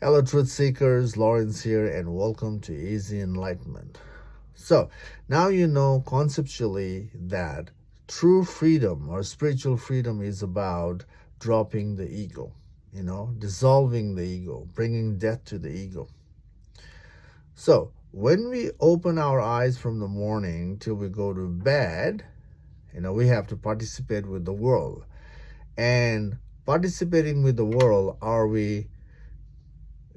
Hello, truth seekers. Lawrence here, and welcome to Easy Enlightenment. So, now you know conceptually that true freedom or spiritual freedom is about dropping the ego, dissolving the ego, bringing death to the ego. So, when we open our eyes from the morning till we go to bed, we have to participate with the world. And participating with the world, are we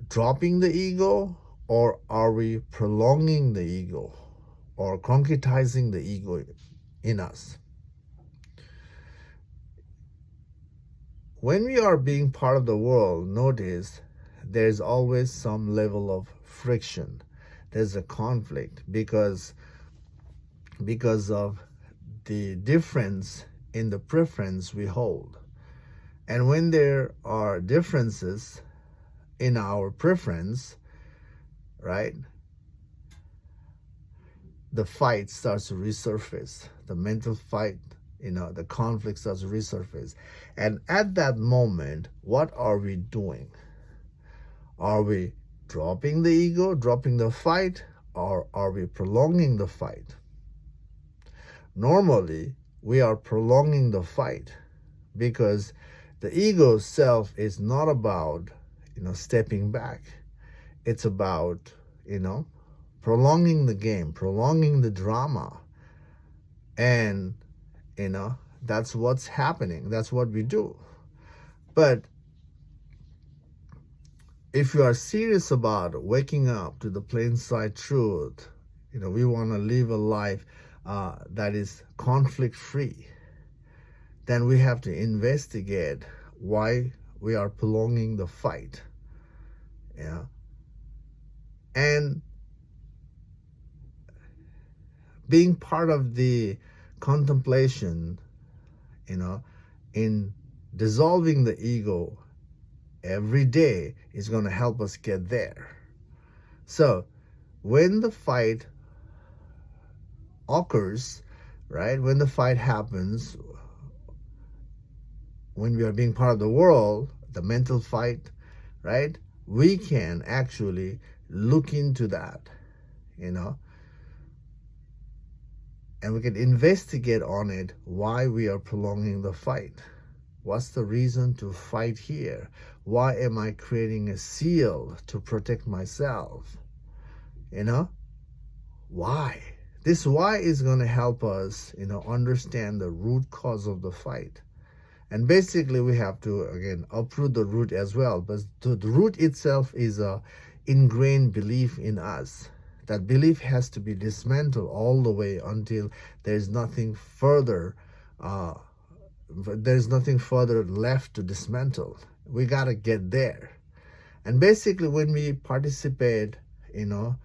dropping the ego, or are we prolonging the ego or concretizing the ego in us? When we are being part of the world, notice there's always some level of friction. There's a conflict because of the difference in the preference we hold. And when there are differences in our preference, right, the fight starts to resurface. The mental fight, the conflict starts to resurface. And at that moment, what are we doing? Are we dropping the ego, dropping the fight, or are we prolonging the fight? Normally, we are prolonging the fight because the ego self is not about stepping back. It's about prolonging the game, prolonging the drama. And that's what's happening. That's what we do. But if you are serious about waking up to the plain sight truth, we want to live a life that is conflict free, then we have to investigate why we are prolonging the fight. And being part of the contemplation, in dissolving the ego every day is going to help us get there. So when the fight occurs, right, when the fight happens, when we are being part of the world, the mental fight, right, we can actually look into that, and we can investigate on it why we are prolonging the fight. What's the reason to fight here? Why am I creating a seal to protect myself? Why? This why is going to help us, understand the root cause of the fight. And basically we have to, again, uproot the root as well. But the root itself is a ingrained belief in us. That belief has to be dismantled all the way until there's nothing further left to dismantle. We got to get there. And basically when we participate, in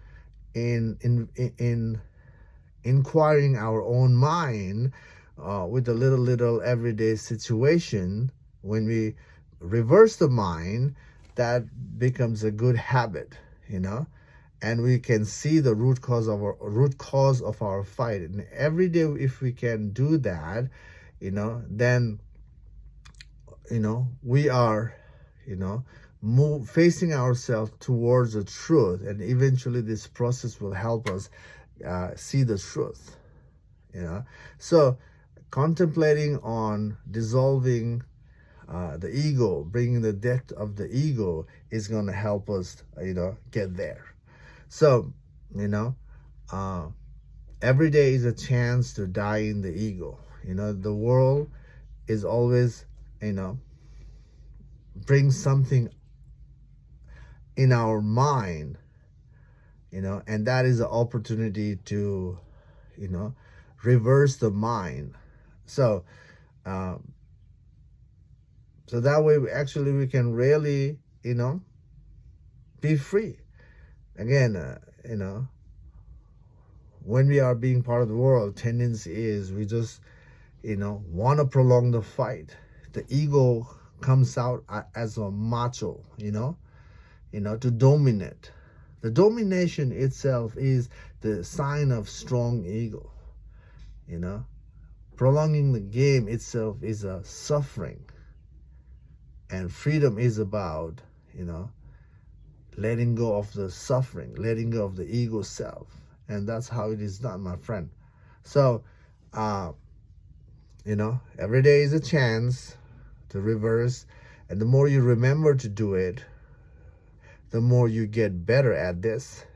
inquiring our own mind with a little everyday situation, when we reverse the mind, that becomes a good habit, and we can see the root cause of our fight. And every day, if we can do that, then we are facing ourselves towards the truth, and eventually this process will help us see the truth. So contemplating on dissolving the ego, bringing the death of the ego, is going to help us get there. So every day is a chance to die in the ego. The world is always brings something in our mind, and that is an opportunity to reverse the mind. So so that way we can really be free. Again, when we are being part of the world, tendency is we just want to prolong the fight. The ego comes out as a macho, to dominate. The domination itself is the sign of strong ego. Prolonging the game itself is a suffering. And freedom is about, letting go of the suffering, letting go of the ego self. And that's how it is done, my friend. So, every day is a chance to reverse. And the more you remember to do it, the more you get better at this.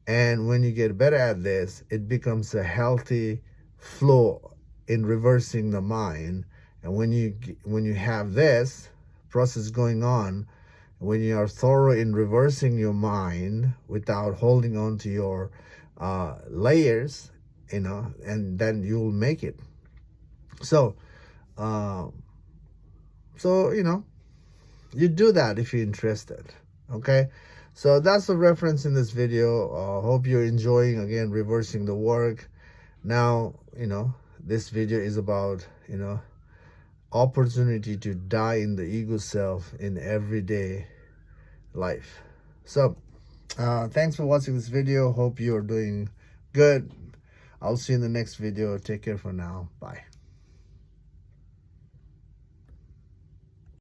And when you get better at this, it becomes a healthy flow in reversing the mind. And when you have this process going on, when you are thorough in reversing your mind without holding on to your layers, and then you'll make it. So, you do that if you're interested. Okay, so that's the reference in this video. Hope you're enjoying, again, reversing the work. Now, this video is about, opportunity to die in the ego self in everyday life. So, thanks for watching this video. Hope you're doing good. I'll see you in the next video. Take care for now. Bye.